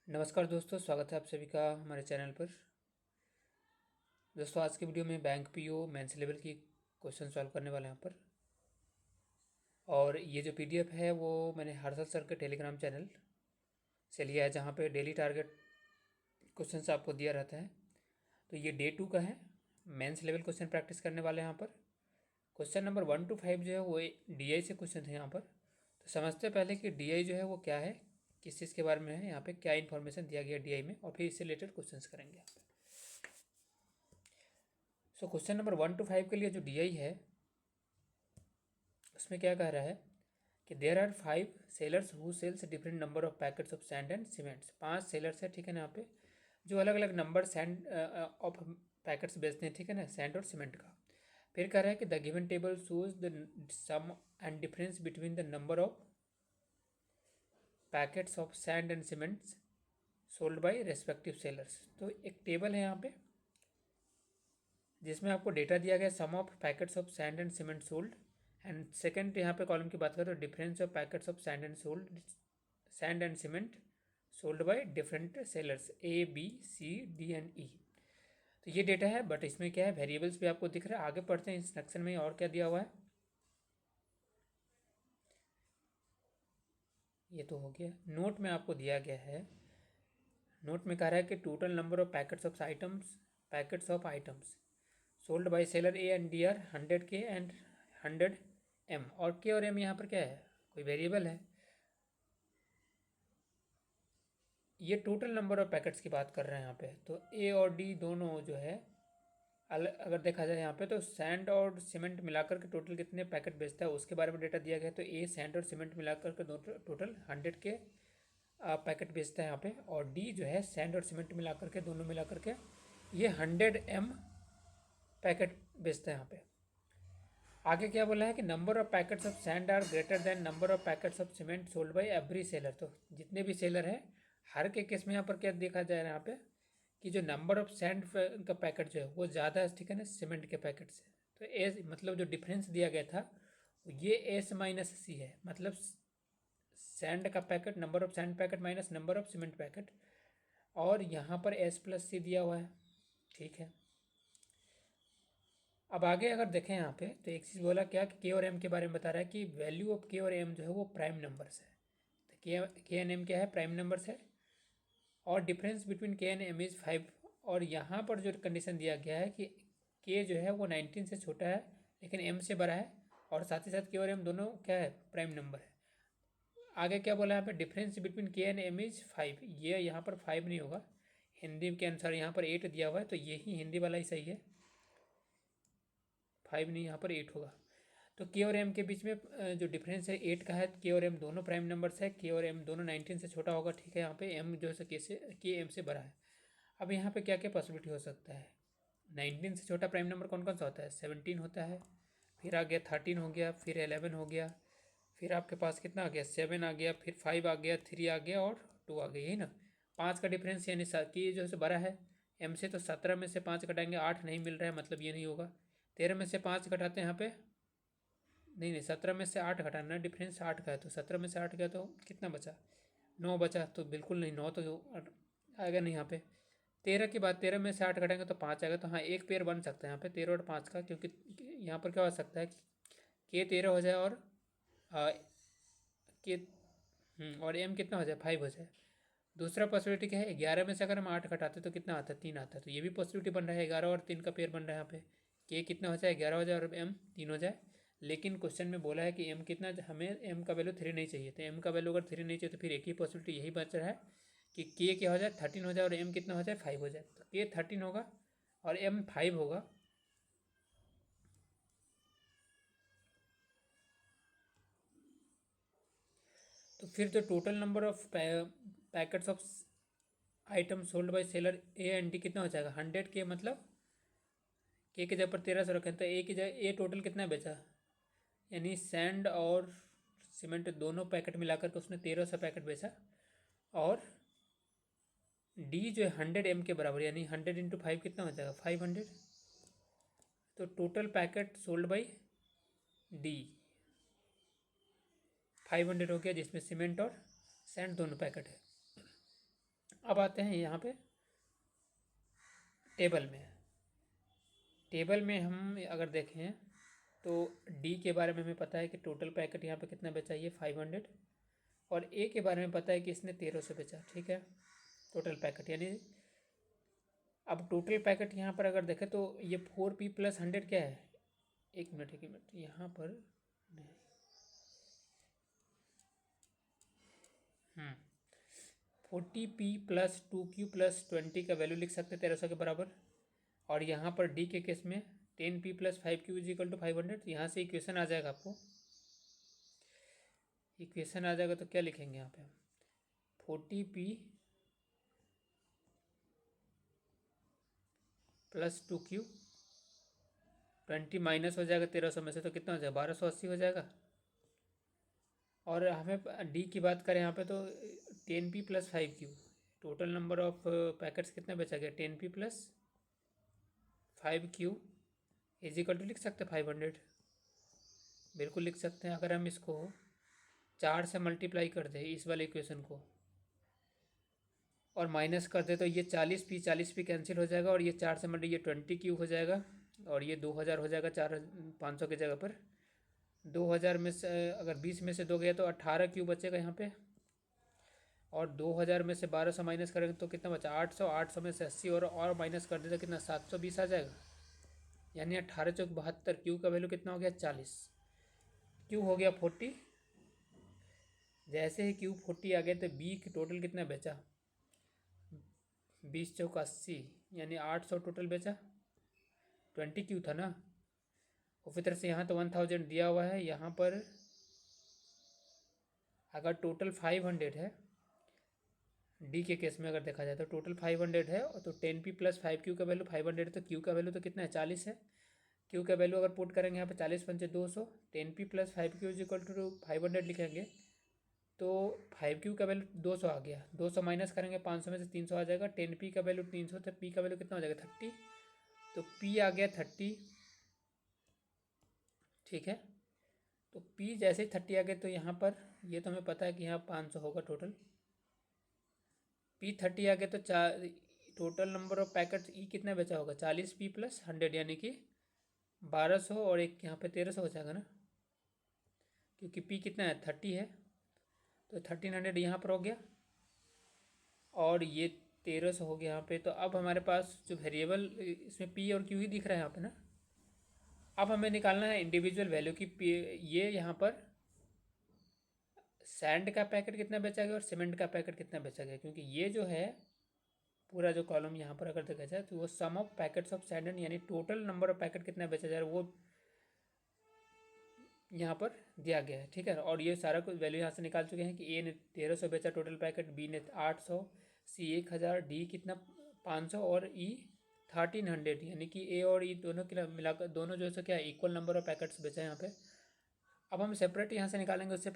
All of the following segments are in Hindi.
नमस्कार दोस्तों, स्वागत है आप सभी का हमारे चैनल पर। दोस्तों, आज की वीडियो में बैंक पीओ मेंस लेवल की क्वेश्चन सॉल्व करने वाले हैं यहाँ पर। और ये जो पीडीएफ है वो मैंने हर्षल सर के टेलीग्राम चैनल से लिया है, जहाँ पे डेली टारगेट क्वेश्चन आपको दिया रहता है। तो ये डे 2 का है, मेंस लेवल क्वेश्चन प्रैक्टिस करने वाले हैं यहाँ पर। क्वेश्चन नंबर 1 to 5 जो है वो डीआई से क्वेश्चन थे यहाँ पर। तो समझते हैं पहले कि डीआई जो है वो क्या है, किस चीज़ के बारे में है, यहाँ पे क्या इन्फॉर्मेशन दिया गया डीआई में, और फिर इससे रिलेटेड क्वेश्चंस करेंगे यहाँ पे। सो क्वेश्चन नंबर 1 to 5 के लिए जो डीआई है उसमें क्या कह रहा है कि there are 5 sellers who sells different number of packets of sand and cements. 5 sellers है, ठीक है ना, यहाँ पे जो अलग अलग नंबर सैंड ऑफ पैकेट्स बेचते हैं, ठीक है ना, सैंड और सीमेंट का। फिर कह रहा है कि the given table shows the sum and difference between the number of packets of sand and cements sold by respective sellers. तो एक टेबल है यहाँ पे जिसमें आपको डेटा दिया गया sum of packets of sand and cement sold, and second यहाँ पे कॉलम की बात करें तो difference of packets of sand and cement sold by different sellers A B C D and E. तो ये डेटा है, बट इसमें क्या है, वेरिएबल्स भी आपको दिख रहा है। आगे पढ़ते हैं इंस्ट्रक्शन में और क्या दिया हुआ है। ये तो हो गया। नोट में आपको दिया गया है, नोट में कह रहा है कि total number of packets of items sold by seller A and D R 100K and 100M। और के और एम यहाँ पर क्या है, कोई वेरिएबल है। ये टोटल नंबर ऑफ पैकेट्स की बात कर रहे हैं यहाँ पे। तो ए और डी दोनों जो है अगर देखा जाए यहाँ पे, तो सैंड और सीमेंट मिलाकर के टोटल कितने पैकेट बेचता है उसके बारे में डेटा दिया गया है। तो ए सैंड और सीमेंट मिलाकर के टोटल 100K पैकेट बेचता है यहाँ पे, और डी जो है सैंड और सीमेंट मिलाकर के, दोनों मिलाकर के ये 100M पैकेट बेचता है यहाँ पे। आगे क्या बोला है कि number of packets of sand are greater than number of packets of cement sold by every seller. तो जितने भी सेलर हैं हर के केस में यहाँ पर क्या देखा जाए यहाँ पे कि जो नंबर ऑफ सैंड का पैकेट जो है वो ज़्यादा है, ठीक है ना, सीमेंट के पैकेट से। तो एस मतलब जो डिफरेंस दिया गया था ये एस माइनस सी है, मतलब सैंड का packet, number of sand packet minus number of cement packet, और यहाँ पर एस प्लस सी दिया हुआ है, ठीक है। अब आगे अगर देखें यहाँ पे तो एक चीज़ बोला क्या कि के और एम के बारे में बता रहा है कि वैल्यू ऑफ के और एम जो है वो प्राइम नंबर्स है। तो के एन एम क्या है, प्राइम नंबर्स है, और डिफरेंस बिटवीन के एंड एम इज़ 5। और यहाँ पर जो कंडीशन दिया गया है कि के जो है वो 19 से छोटा है लेकिन एम से बड़ा है, और साथ ही साथ के और एम दोनों क्या है, प्राइम नंबर है। आगे क्या बोला यहाँ पे, डिफरेंस बिटवीन के एंड एम इज़ 5। ये यहाँ पर 5 नहीं होगा, हिंदी के अनुसार यहाँ पर 8 दिया हुआ है, तो यही हिंदी वाला ही सही है, 5 नहीं, यहाँ पर 8 होगा। तो के और एम के बीच में जो डिफरेंस है 8 का है। के और एम दोनों प्राइम नंबर्स है, के और एम दोनों 19 से छोटा होगा, ठीक है। यहाँ पे एम जो है के एम से बड़ा है। अब यहाँ पे क्या क्या पॉसिबिलिटी हो सकता है। 19 से छोटा प्राइम नंबर कौन कौन सा होता है, 17 होता है, फिर आ गया 13 हो गया, फिर 11 हो गया, फिर आपके पास कितना आ गया, 7 आ गया, फिर 5 आ गया, 3 आ गया और 2 आ गया, यही ना। 5 का डिफरेंस यानी कि जो है बड़ा है एम से, तो 17 में से 5 घटाएंगे 8 नहीं मिल रहा है, मतलब ये नहीं होगा। 13 में से 5 घटाते हैं यहाँ पे, नहीं 17 में से 8 घटाना, डिफरेंस 8 का है, तो 17 में से 8 गया तो कितना बचा, 9 बचा। तो बिल्कुल नहीं, 9 तो आएगा नहीं यहाँ पे। 13 की बात, 13 में से 8 घटाएंगे तो 5 आएगा। तो हाँ, एक पेयर बन सकता है यहाँ पे 13 और 5 का, क्योंकि यहाँ पर क्या हो सकता है कि के 13 हो जाए और के और एम कितना हो जाए, 5 हो जाए। दूसरा पॉसिबिलिटी क्या है, 11 में से अगर हम 8 घटाते तो कितना आता है, 3 आता है। तो ये भी पॉसिबिलिटी बन रहा है, 11 और 3 का पेयर बन रहा है यहाँ पे। के कितना हो जाए, 11 हो जाए और एम 3 हो जाए। लेकिन क्वेश्चन में बोला है कि एम कितना, हमें एम का वैल्यू 3 नहीं चाहिए। तो एम का वैल्यू अगर 3 नहीं चाहिए तो फिर एक ही पॉसिबिलिटी यही बच रहा है कि के क्या हो जाए, 13 हो जाए, और एम कितना हो जाए, 5 हो जाए। तो के 13 होगा और एम 5 होगा। तो फिर जो total number of packets of item sold by seller A and D कितना हो जाएगा, 100K, मतलब के की जगह पर 1300 रखें तो ए की जगह ए टोटल कितना बेचा, यानी सैंड और सीमेंट दोनों पैकेट मिलाकर के उसने 1300 पैकेट बेचा। और डी जो है 100M के बराबर, यानी 100 इंटू 5 कितना हो जाएगा, 500। तो total packet sold by D 500 हो गया, जिसमें सीमेंट और सैंड दोनों पैकेट है। अब आते हैं यहाँ पे टेबल में हम अगर देखें तो डी के बारे में हमें पता है कि टोटल पैकेट यहाँ पे कितना बेचा, ये 500, और ए के बारे में पता है कि इसने 1300 बेचा, ठीक है, टोटल पैकेट। यानी अब टोटल पैकेट यहाँ पर अगर देखें तो ये 4P + 100 क्या है, एक मिनट यहाँ पर नहीं, 40P + 2Q + 20 का वैल्यू लिख सकते हैं 1300 के बराबर। और यहाँ पर डी के केस में 10P + 5Q = 500। यहाँ से इक्वेशन आ जाएगा, आपको इक्वेशन आ जाएगा तो क्या लिखेंगे यहाँ पे, 40P + 2Q, 20 माइनस हो जाएगा 1300 में से तो कितना हो जाएगा, 1280 हो जाएगा। और हमें डी की बात करें यहाँ पे तो 10P + 5Q, total number of packets कितना बेचा गया, 10P + 5Q = लिख सकते हैं 500, बिल्कुल लिख सकते हैं। अगर हम इसको 4 से मल्टीप्लाई कर दें इस वाले इक्वेशन को और माइनस कर दे तो ये 40P कैंसिल हो जाएगा, और ये 4 से मल्टी ये 20Q हो जाएगा, और ये 2000 हो जाएगा, 500 की जगह पर 2000 में से अगर 20 में से 2 गया तो 18Q बचेगा यहाँ पे, और 2000 में से 1200 माइनस करेंगे तो कितना बचा, 800, 800 में से 80 और माइनस कर दे तो कितना 720 आ जाएगा। यानी 18 चौक 72, क्यू का वैल्यू कितना हो गया 40, क्यू हो गया 40। जैसे ही क्यू 40 आ गया तो बी की टोटल कितना बेचा, 20 चौक 80, यानी 800 टोटल बेचा, 20Q था ना। उसी तरह से यहाँ तो 1000 दिया हुआ है, यहाँ पर अगर टोटल 500 है, डी के केस में अगर देखा जाए तो टोटल 500 है, और तो 10P + 5Q का वैल्यू 500 तो क्यू का वैल्यू तो कितना है 40 है। क्यू का वैल्यू अगर पुट करेंगे यहाँ पे 40 × 200, 10P + 5Q = 500 लिखेंगे तो 5Q का वैल्यू 200 आ गया, 200 माइनस करेंगे 500 में से 300 आ जाएगा, 10P का वैल्यू 300 तो P का वैल्यू कितना हो जाएगा 30, तो P आ गया 30, ठीक है। तो P जैसे ही 30 आ गया तो यहाँ पर ये तो हमें पता है कि यहाँ 500 होगा टोटल, P 30 आ गया तो टोटल नंबर ऑफ पैकेट ई कितना बचा होगा 40P + 100, यानी कि 1200, और एक यहाँ पे 1300 हो जाएगा ना, क्योंकि P कितना है 30 है, तो 1300 यहाँ पर हो गया, और ये 1300 हो गया यहाँ पे। तो अब हमारे पास जो वेरिएबल इसमें P और Q ही दिख रहा है यहाँ पे ना। अब हमें निकालना है इंडिविजुअल वैल्यू की ये यहाँ पर सैंड का पैकेट कितना बेचा गया और सीमेंट का पैकेट कितना बेचा गया, क्योंकि ये जो है पूरा जो कॉलम यहाँ पर अगर देखा जाए तो वो sum of packets of sand and, यानी टोटल नंबर ऑफ पैकेट कितना बेचा जा रहा है वो यहाँ पर दिया गया है, ठीक है। और ये सारा कुछ वैल्यू यहाँ से निकाल चुके हैं कि ए ने 1300 बेचा टोटल पैकेट, बी ने 800, सी 1000, डी कितना 500 और ई 1300, यानी कि ए और ई दोनों के मिलाकर दोनों जो है क्या इक्वल नंबर ऑफ पैकेट्स बेचा है यहाँ पे। अब हम सेपरेट यहाँ से निकालेंगे उससे।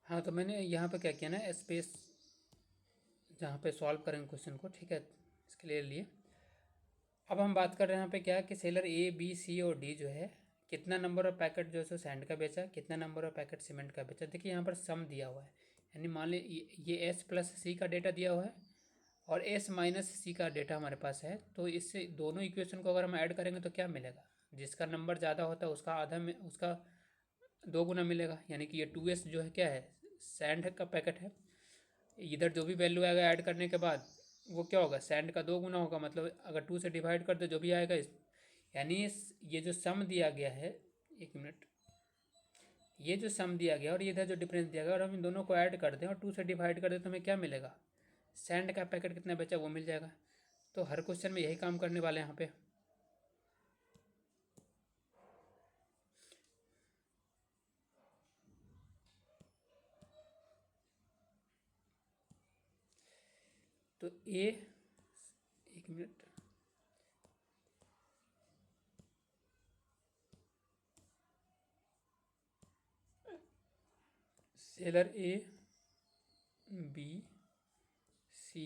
हाँ, तो मैंने यहाँ पे क्या किया ना, स्पेस जहाँ पे सॉल्व करेंगे क्वेश्चन को, ठीक है, इसके लिए अब हम बात कर रहे हैं यहाँ पे क्या कि सेलर ए बी सी और डी जो है कितना नंबर ऑफ पैकेट जो है सो सैंड का बेचा, कितना नंबर ऑफ पैकेट सीमेंट का बेचा। देखिए यहाँ पर सम दिया हुआ है, यानी मान ली ये एस प्लस सी का डेटा दिया हुआ है और एस माइनस सी का डेटा हमारे पास है। तो इससे दोनों इक्वेशन को अगर हम ऐड करेंगे तो क्या मिलेगा, जिसका नंबर ज़्यादा होता है उसका आधा में उसका 2 गुना मिलेगा, यानी कि ये 2s जो है क्या है सैंड का पैकेट है। इधर जो भी वैल्यू आएगा ऐड करने के बाद वो क्या होगा सैंड का 2 गुना होगा, मतलब अगर 2 से डिवाइड कर दो जो भी आएगा यानी ये जो सम दिया गया है, एक मिनट, ये जो सम दिया गया और इधर जो डिफरेंस दिया गया और हम इन दोनों को ऐड कर दें और 2 से डिवाइड कर दें तो हमें क्या मिलेगा, सैंड का पैकेट कितना बचा वो मिल जाएगा। तो हर क्वेश्चन में यही काम करने वाले हैं यहाँ पे। तो ए, एक minute, seller A B C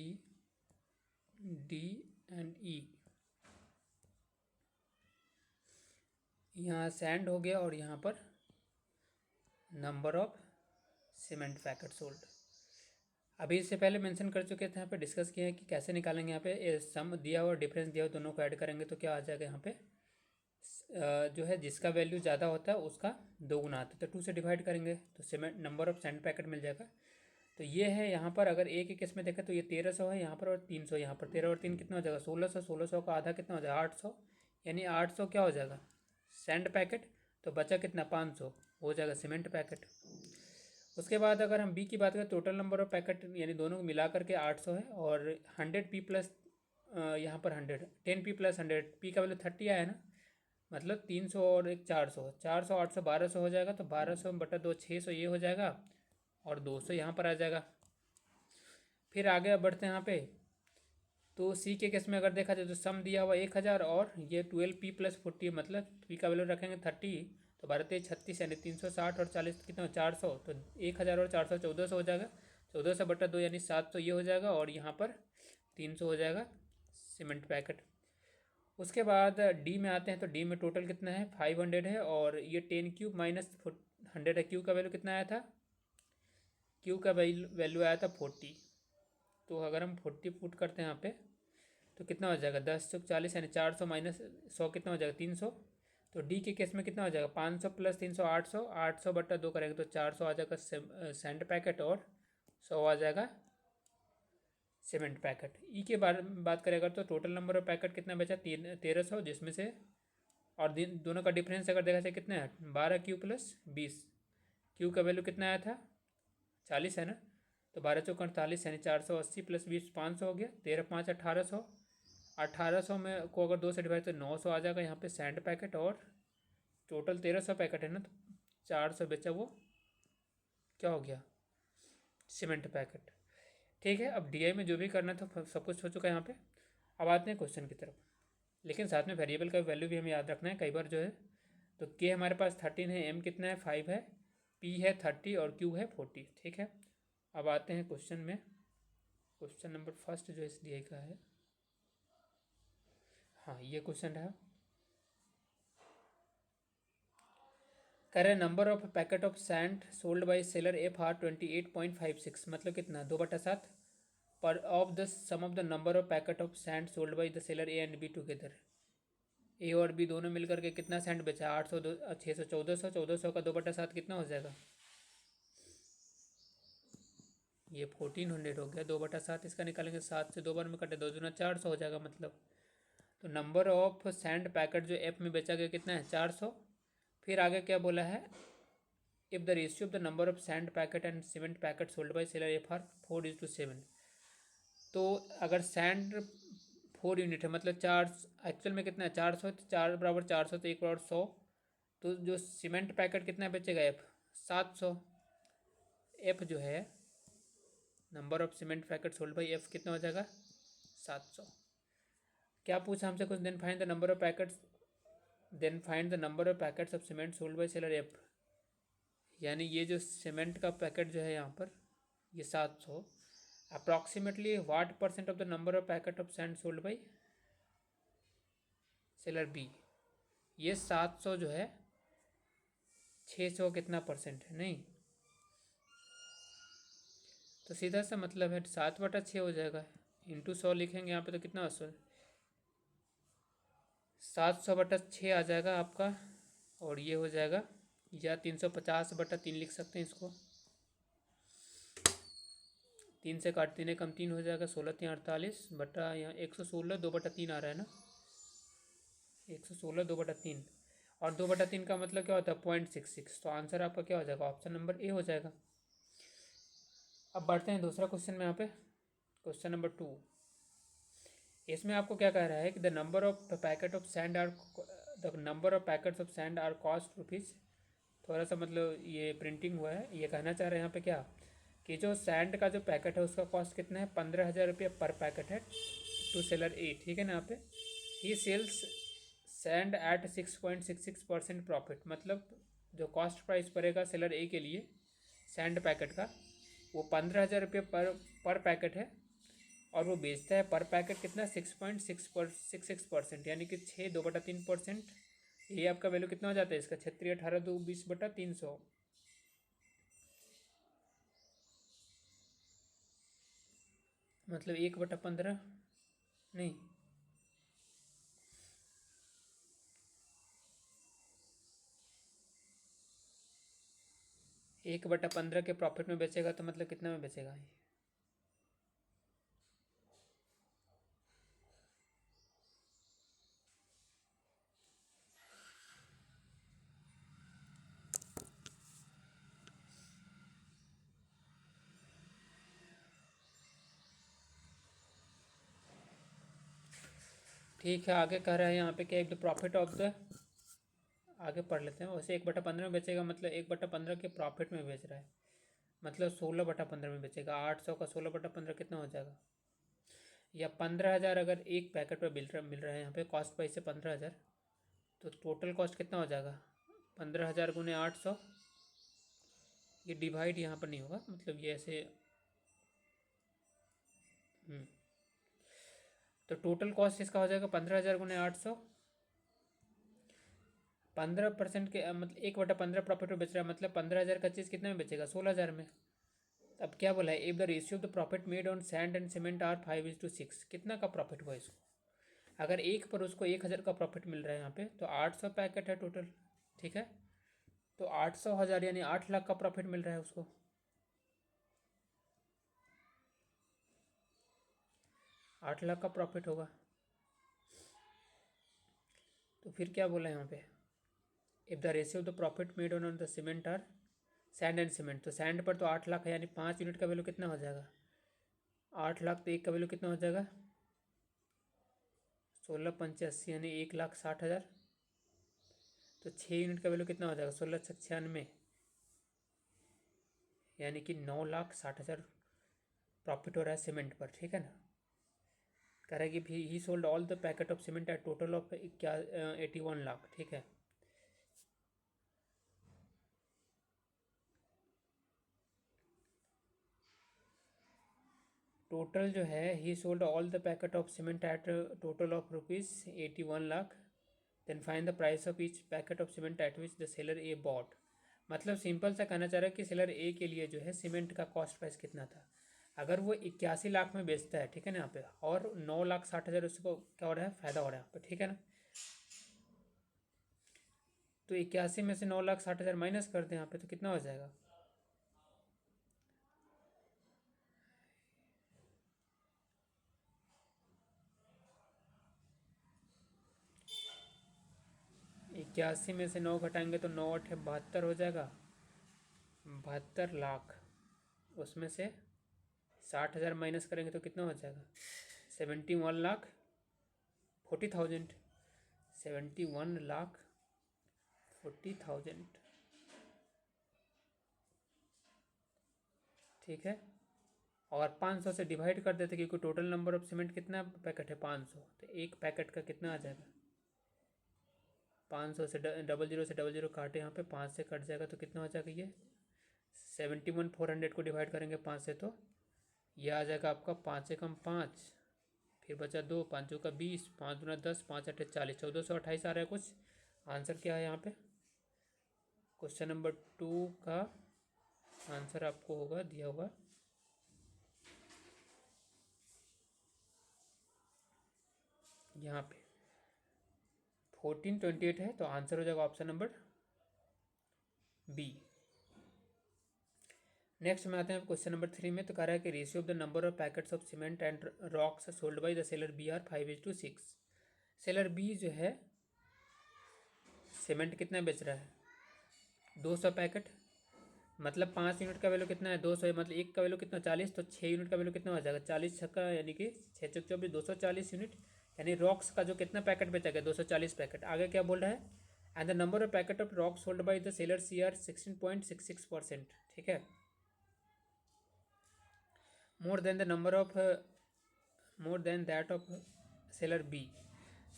D and E, यहाँ सैंड हो गया और यहाँ पर number of cement packet sold. अभी इससे पहले मेंशन कर चुके थे, यहाँ पे डिस्कस किया है कि कैसे निकालेंगे। यहाँ पे सम दिया हुआ डिफरेंस दिया हुआ दोनों को ऐड करेंगे तो क्या आ जाएगा। यहाँ पे जो है जिसका वैल्यू ज़्यादा होता है उसका 2 गुना आता है, तो 2 से डिवाइड करेंगे तो cement number of sand packet मिल जाएगा। तो ये है यहाँ पर, अगर एक एक केस में देखें तो ये 1300 है यहाँ पर और 300 यहाँ पर। 13 और 3 कितना हो जाएगा 1600, 1600 का आधा कितना हो जाएगा 800, यानी 800 क्या हो जाएगा सैंड पैकेट। तो बचा कितना 500 हो जाएगा सीमेंट पैकेट। उसके बाद अगर हम बी की बात करें, टोटल नंबर ऑफ पैकेट यानी दोनों को मिला करके 800 है और 100 पी प्लस यहाँ पर 100 10 पी प्लस 100 पी का वैल्यू 30 आया ना, मतलब 300 और एक 400, 400 800 1200 हो जाएगा। तो 1200 बटा 2 600 ये हो जाएगा और 200 यहाँ पर आ जाएगा। फिर आगे अब बढ़ते हैं यहाँ पे। तो सी के केस में अगर देखा जाए तो सम दिया हुआ 1000 और ये 12 पी प्लस 40, मतलब पी का वैल्यू रखेंगे 30, तो 12 36 यानी 360 और 40 कितना 400, तो 1000 और 400 1400 हो जाएगा। 1400 बटा 2 यानी 700 ये हो जाएगा और यहाँ पर 300 हो जाएगा सीमेंट पैकेट। उसके बाद डी में आते हैं तो डी में टोटल कितना है 500 है और ये 10 क्यूब माइनस 100 है। क्यू का वैल्यू कितना आया था, क्यू का वैल्यू आया था 40। तो अगर हम 40 पुट करते हैं यहाँ पे तो कितना हो जाएगा 10 चौक 40 यानी 400 माइनस 100 कितना हो जाएगा 300। तो डी के केस में कितना हो जाएगा 500 प्लस 300 800, 800 बटा 2 करेंगे तो 400 आ जाएगा सैंड पैकेट और 100 आ जाएगा सीमेंट पैकेट। ई के बारे में बात करें अगर तो टोटल नंबर ऑफ पैकेट कितना बचा 1300, जिसमें से और दोनों का डिफरेंस अगर देखा जाए कितना है 12 क्यू प्लस 20। क्यू का वैल्यू कितना आया था 40 है ना, तो 12 चौक 48 यानी 480 प्लस 20 500 हो गया। 13 5 1800, 1800 में को अगर 2 से डिवाइड तो 900 आ जाएगा यहाँ पे सैंड पैकेट। और टोटल 1300 पैकेट है ना, तो 400 बेचा वो क्या हो गया सीमेंट पैकेट। ठीक है, अब डीआई में जो भी करना था सब कुछ हो चुका है यहाँ पे। अब आते हैं क्वेश्चन की तरफ, लेकिन साथ में वेरिएबल का वैल्यू भी हमें याद रखना है। कई बार जो है तो के हमारे पास 13 है, एम कितना है 5 है, पी है 30 और क्यू है 40। ठीक है, अब आते हैं क्वेश्चन में। क्वेश्चन नंबर फर्स्ट जो इस डीआई का है, हाँ ये क्वेश्चन रहा। कह रहे number of packet of sand sold by seller F are 28.56, मतलब कितना 2/7 पर of the sum of the number of packet of sand sold by the seller A and B together. A और बी दोनों मिलकर के कितना सैंड बेचा 800 600 1400, 1400 का 2/7 कितना हो जाएगा, ये 1400 हो गया। 2/7 इसका निकालेंगे, 7 से 2 बार में कटे 2 दूना 400 हो जाएगा मतलब। तो नंबर ऑफ सैंड पैकेट जो एफ में बेचा गया कितना है 400। फिर आगे क्या बोला है, if the ratio of the number of sand packet and cement packet sold by seller F are 4:7। तो अगर सैंड 4 यूनिट है मतलब 4, एक्चुअल में कितना है 400, तो 4 बराबर 400 तो 1 बराबर 100। तो जो सीमेंट पैकेट कितना बेचेगा एफ 700। एफ जो है number of cement packet sold by F कितना हो जाएगा 700। क्या पूछा हमसे कुछ, then find the number of packets, then find the number of packets of cement sold by seller F. यानी ये जो सीमेंट का पैकेट जो है यहाँ पर ये 700, approximately what percent of the number of packet of sand sold by seller B. ये 700 जो है 600 कितना परसेंट है, नहीं तो सीधा सा मतलब है 7/6 हो जाएगा, इंटू 100 लिखेंगे यहाँ पे तो कितना 700/6 आ जाएगा आपका। और ये हो जाएगा या 350/3 लिख सकते हैं इसको। 3 से काट 3 कम 3 हो जाएगा, 16×3 = 48 बटा यहाँ 116 2/3 आ रहा है ना, 116 2/3 और 2/3 का मतलब क्या होता है 0.66। तो आंसर आपका क्या हो जाएगा ऑप्शन नंबर ए हो जाएगा। अब बढ़ते हैं दूसरा क्वेश्चन में यहाँ पे, क्वेश्चन नंबर 2। इसमें आपको क्या कह रहा है कि the number of packet of sand are, the number of packets of sand are cost rupees. थोड़ा सा मतलब ये प्रिंटिंग हुआ है, ये कहना चाह रहे हैं यहाँ पे क्या कि जो सैंड का जो पैकेट है उसका कॉस्ट कितना है 15,000 रुपये पर पैकेट है टू सेलर ए। ठीक है ना, यहाँ पे ही सेल्स सैंड एट 6.66% प्रॉफिट, मतलब जो कॉस्ट प्राइस पड़ेगा सेलर ए के लिए सैंड पैकेट का वो 15,000 रुपये पर पैकेट है और वो बेचता है पर पैकेट कितना 6.66%, यानी कि 6 2/3%। ये आपका वैल्यू कितना हो जाता है इसका 36 18 2 20/300। मतलब 1/15 नहीं, 1/15 के प्रॉफिट में बेचेगा तो मतलब कितना में बेचेगा? ठीक है, आगे कह रहा है यहाँ पे कि द प्रॉफिट ऑफ द, आगे पढ़ लेते हैं। वैसे 1/15 में बेचेगा मतलब 1/15 के प्रॉफिट में बेच रहा है, मतलब 16/15 में बेचेगा। 800 का 16/15 कितना हो जाएगा? या 15,000 अगर एक पैकेट पर मिल रहा है यहाँ पे, कॉस्ट प्राइस से 15,000, तो टोटल कॉस्ट कितना हो जाएगा? 15,000 गुने 800। ये डिवाइड यहाँ पर नहीं होगा, मतलब ये ऐसे। हम्म, तो टोटल कॉस्ट इसका हो जाएगा 15,000 गुने 800। 15% के मतलब 1/15 प्रॉफिट में बेच रहा है, मतलब 15,000 का चीज़ कितने में बेचेगा? 16,000 में। अब क्या बोला है? If the ratio of the profit made on sand and cement are 5:6, कितना का प्रॉफिट हुआ इसको? अगर एक पर उसको 1,000 का प्रॉफिट मिल रहा है यहाँ पे, तो 800 पैकेट है टोटल, ठीक है? तो 800,000 यानी 8 लाख का प्रॉफिट मिल रहा है उसको। 8 लाख का प्रॉफिट होगा। तो फिर क्या बोला है यहाँ पे? If the ratio of the profit made on the cement are sand and cement, तो सैंड पर तो 8 लाख है, यानी 5 यूनिट का वैल्यू कितना हो जाएगा? 8 लाख, तो एक का वैल्यू कितना हो जाएगा? 16 × 85 यानी 1,60,000। तो 6 यूनिट का वैल्यू कितना हो जाएगा? 16 × 96 यानी कि 9,60,000 प्रॉफिट हो रहा है सीमेंट पर, ठीक है ना? कह रहा है कि he sold all the packet of cement at total of 81 lakh, ठीक है? टोटल जो है, he sold all the packet of cement at total of ₹81 lakh. Then find the price of each packet of cement at which the seller A bought. मतलब सिंपल सा कहना चाह रहा है कि सेलर ए के लिए जो है सीमेंट का कॉस्ट प्राइस कितना था। अगर वो 81 लाख में बेचता है, ठीक है ना, यहाँ पे, और 9,60,000 उसको क्या हो रहा है? फ़ायदा हो रहा है यहाँ पे, ठीक है ना? तो 81 में से 9,60,000 माइनस कर दें यहाँ पे, तो कितना हो जाएगा? 81 में से 9 घटाएंगे तो 9×8 = 72 हो जाएगा। 72 लाख, उसमें से 60,000 माइनस करेंगे तो कितना हो जाएगा? 71,40,000। 71,40,000, ठीक है? और 500 से डिवाइड कर देते, क्योंकि टोटल नंबर ऑफ सीमेंट कितना पैकेट है? 500। तो एक पैकेट का कितना आ जाएगा? 500 से 00 से 00 काटे, यहाँ पे 5 से कट जाएगा तो कितना हो जाएगा? ये 71,400 को डिवाइड करेंगे 5 से, तो ये आ जाएगा आपका 5 से कम 5, फिर बचा 2, 5 का 20, 5×10, 5×8 = 40, 1,428 आ रहा है कुछ। आंसर क्या है यहाँ पे? क्वेश्चन नंबर 2 का आंसर आपको होगा दिया हुआ यहाँ पे 1428 है, तो आंसर हो जाएगा ऑप्शन नंबर बी। नेक्स्ट में आते हैं क्वेश्चन नंबर 3 में। तो कह रहा है कि ratio of the number of packets of cement and rocks sold by the seller B are 5:6। Seller B जो है सीमेंट कितना बेच रहा है? 200 पैकेट, मतलब 5 यूनिट का वैल्यू कितना है? 200, मतलब एक का वैल्यू कितना? 40, तो 6 यूनिट का वैल्यू कितना हो जाएगा? 40×6 यानी कि 6×6 = 240 यूनिट, यानी रॉक्स का जो कितना पैकेट बेचा गया? 240 पैकेट। आगे क्या बोल रहा है? And the number of packet of rock sold by the seller C are 16.66%, ठीक है? More than the number of more than that of seller B.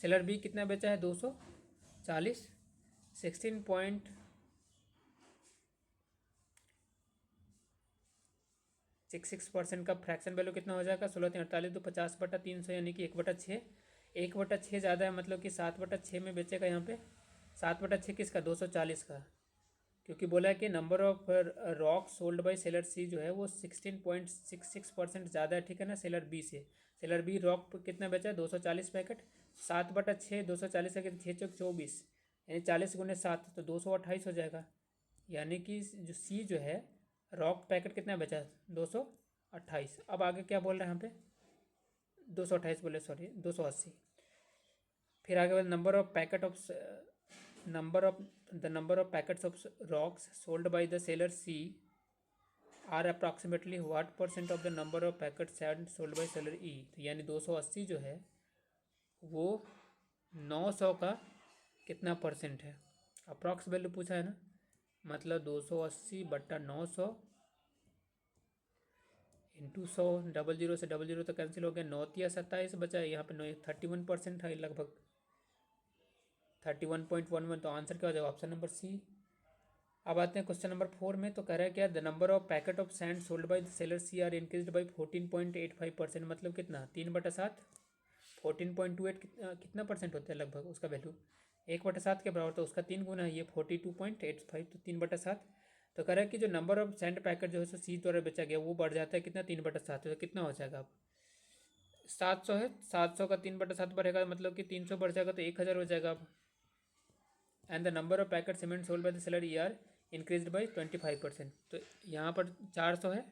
Seller B कितना बेचा है? 240। 16.66% का फ्रैक्शन वैल्यू कितना हो जाएगा? 16×3 = 48, तो 50/300 यानी कि 1/6। 1/6 ज़्यादा है, मतलब कि 7/6 में बेचेगा यहाँ पे। 7/6 किसका? 240 का। क्योंकि बोला है कि number of rock sold by seller C जो है वो 16.66% ज़्यादा है, ठीक है ना, सेलर बी से। सेलर बी रॉक कितना बेचा है, 240 पैकेट, 7/6, 240 पैकेट, 6 × 24, यानी 40 × 7 तो 228 हो जाएगा। यानी कि जो सी जो है रॉक पैकेट कितना बेचा, 228। अब आगे क्या बोल रहे हैं यहाँ पे, 228 बोले, सॉरी 280। फिर आगे बोले number of packet of number of packets of rocks sold by the seller C are approximately what % of the number of packets sold by seller E। तो यानी 280 जो है वो 900 का कितना % है, अप्रॉक्स वैल्यू पूछा है ना, मतलब 280/900 इंटू 100, 00 से 00 तो कैंसिल हो गया, 9×27 बचा है, यहाँ पे 31% है लगभग, 31.11। तो आंसर क्या हो जाएगा, ऑप्शन नंबर सी। अब आते हैं क्वेश्चन नंबर 4 में। तो कह रहा है क्या, the number of packet of sand sold by the seller C are increase by 14.85%, मतलब कितना, 3/7, 14.28 कितना % होता है लगभग उसका वैल्यू, 1/7 के बराबर, तो उसका 3 गुना है ये 42.85, तो 3/7। तो कह रहा है कि जो नंबर ऑफ सैंड पैकेट जो है सो सी द्वारा बेचा गया वो बढ़ जाता है कितना, 3/7, तो कितना हो जाएगा, अब 700 है, 700 का 3/7 बढ़ेगा, मतलब कि 300 बढ़ जाएगा तो 1000 हो जाएगा अब। And the number of packet cement sold by the seller E R increase by 25%। तो यहाँ पर 400 है,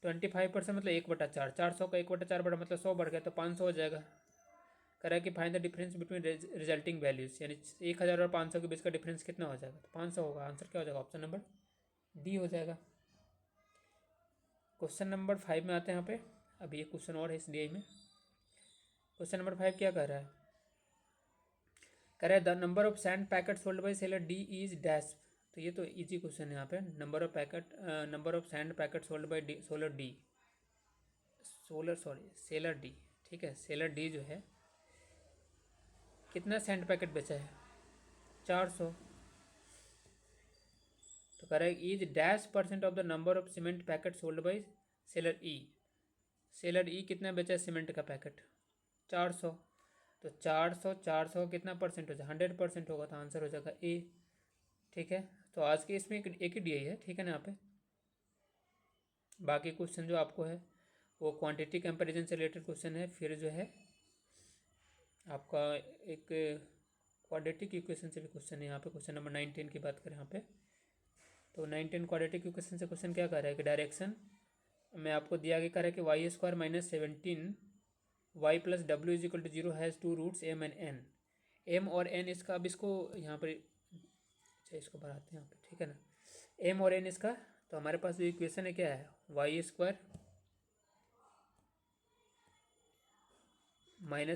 25% मतलब 1/4, 400 का 1/4 बढ़ा मतलब 100 बढ़ गया, तो 500 हो जाएगा। कह रहा है कि find the difference between resulting values, यानी 1000 और 500 के बीच का डिफरेंस कितना हो जाएगा, तो 500 होगा। आंसर क्या हो जाएगा, ऑप्शन नंबर डी हो जाएगा। क्वेश्चन नंबर 5 में आते हैं यहाँ पे, अभी ये क्वेश्चन और है इस डी में। क्वेश्चन नंबर 5 क्या कह रहा है, कह रहा है the number of sand packet sold by seller D is dash. तो ये तो इजी क्वेश्चन है यहाँ पे, number of sand packet sold by seller D, ठीक है, सेलर डी जो है कितना सैंड पैकेट बेचा है, 400। तो कह रहा है is dash % of the number of cement packet sold by seller E. Seller E कितना बेचा है सीमेंट का पैकेट, 400। तो 400 कितना % हो जाएगा, 100% होगा, तो आंसर हो जाएगा ए, ठीक है। तो आज के इसमें एक ही डी है, ठीक है ना। यहाँ पे बाकी क्वेश्चन जो आपको है वो क्वांटिटी कंपैरिजन से रिलेटेड क्वेश्चन है, फिर जो है आपका एक क्वाड्रेटिक इक्वेशन से भी क्वेश्चन है। यहाँ पे क्वेश्चन नंबर 19 की बात करें यहाँ पे, तो 19 क्वाड्रेटिक इक्वेशन से क्वेश्चन क्या कर रहा है कि डायरेक्शन में आपको दिया गया कर रहा है कि y² - 17 y + w = 0 has 2 roots m and n। m और n इसका, अब इसको यहाँ पर, अच्छा इसको बढ़ाते हैं यहाँ पे, ठीक है ना, m और n इसका, तो हमारे पास जो इक्वेशन है क्या है, y² -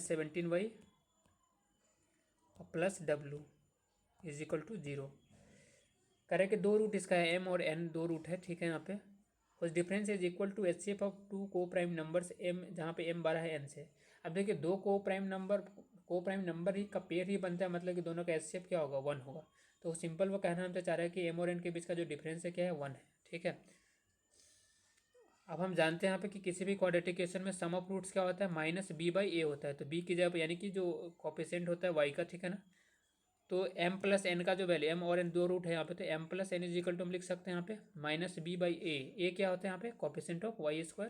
17y + w = 0। करें कि 2 रूट इसका है, m और n 2 रूट है, ठीक है। यहाँ पे उस difference is equal to HCF of 2 को प्राइम नंबर्स m, जहाँ पे m 12 है n से। अब देखिए 2 को प्राइम नंबर ही का पेयर ही बनता है, मतलब कि दोनों का HCF क्या होगा, 1 होगा। तो सिंपल वो कहना हमसे चाह रहा है कि m और n के बीच का जो डिफरेंस है क्या है, 1 है, ठीक है। अब हम जानते हैं यहाँ पे कि किसी भी क्वाड्रेटिक इक्वेशन में सम ऑफ रूट्स क्या होता है, -b/a होता है। तो b की जगह यानी कि जो कोफिशिएंट होता है y का, ठीक है ना, तो m + n का जो वैल्यू, m और n 2 रूट है यहाँ पे, तो m + n = हम लिख सकते हैं यहाँ पे -b/a। a क्या होता है यहाँ पे, कोफिशिएंट ऑफ y²।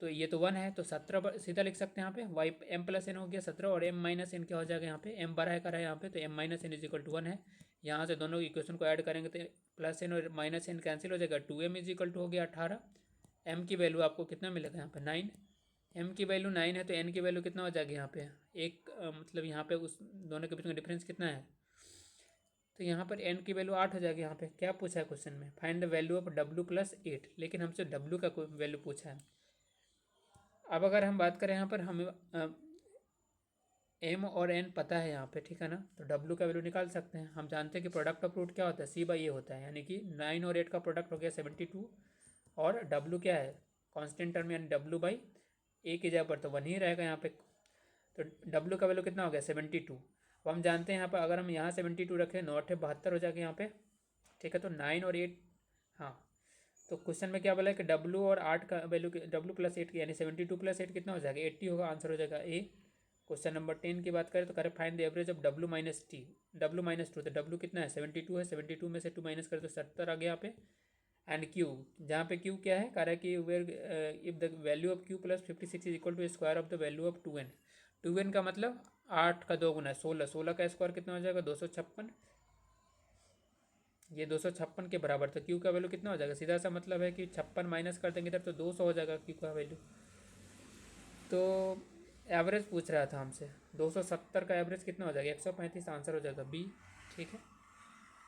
तो ये तो 1 है, तो 17 सीधा लिख सकते हैं यहाँ पे, y m + n हो गया 17, और m - n क्या हो जाएगा यहाँ पे, m 12 का रहा है यहाँ पे, तो m - n = 1 है। यहाँ से दोनों इक्वेशन को ऐड करेंगे तो +n और -n कैंसिल हो जाएगा, 2m = हो गया 18। m की वैल्यू आपको कितना मिलेगा यहाँ पे, 9। m की वैल्यू 9 है, तो n की वैल्यू कितना हो जाएगी यहाँ पे, एक मतलब यहाँ पे उस दोनों के बीच में डिफरेंस कितना है, तो यहाँ पर n की वैल्यू 8 हो जाएगी। यहाँ पे क्या पूछा है क्वेश्चन में, find the value of w + 8, लेकिन हमसे w का वैल्यू पूछा है। अब अगर हम बात करें यहाँ पर, हमें m और n पता है यहाँ पे, ठीक है ना, तो w का वैल्यू निकाल सकते हैं। हम जानते हैं कि प्रोडक्ट ऑफ रूट क्या होता है, c/a होता है, यानी कि 9 और 8 का प्रोडक्ट हो गया 72, और w क्या है, कांस्टेंट टर्म, यानी w/a की जगह पर तो 1 ही रहेगा यहाँ पे। तो w का वैल्यू कितना हो गया, 72। अब हम जानते हैं यहाँ पर अगर हम यहाँ 72 रखें, 9 8 72 हो जाएगा यहाँ पे, ठीक है। तो 9 और 8, हाँ, तो क्वेश्चन में क्या बोला है कि w और 8 का वैल्यू, w + 8 यानी 72 + 8 कितना हो जाएगा, 80 होगा, आंसर हो जाएगा ए। क्वेश्चन नंबर 10 की बात करें तो करें find the average of W minus T, W minus two, तो डब्ल्यू कितना है 72 है, 72 में से 2 माइनस करें तो 70 आ गया यहाँ पे। एंड क्यू, जहाँ पे क्यू क्या है, कह रहा है कि where if the value of Q plus 56 is equal to square of the value of 2n, 2n का मतलब 8 का 2 गुना 16, 16 का स्क्वायर कितना हो जाएगा 256, ये 256 के बराबर। तो क्यू का वैल्यू कितना हो जाएगा, सीधा सा मतलब है कि 56 माइनस कर देंगे इधर तो 200 हो जाएगा क्यू का वैल्यू। तो एवरेज पूछ रहा था हमसे, 270 का एवरेज कितना हो जाएगा 135, आंसर हो जाएगा बी। ठीक है।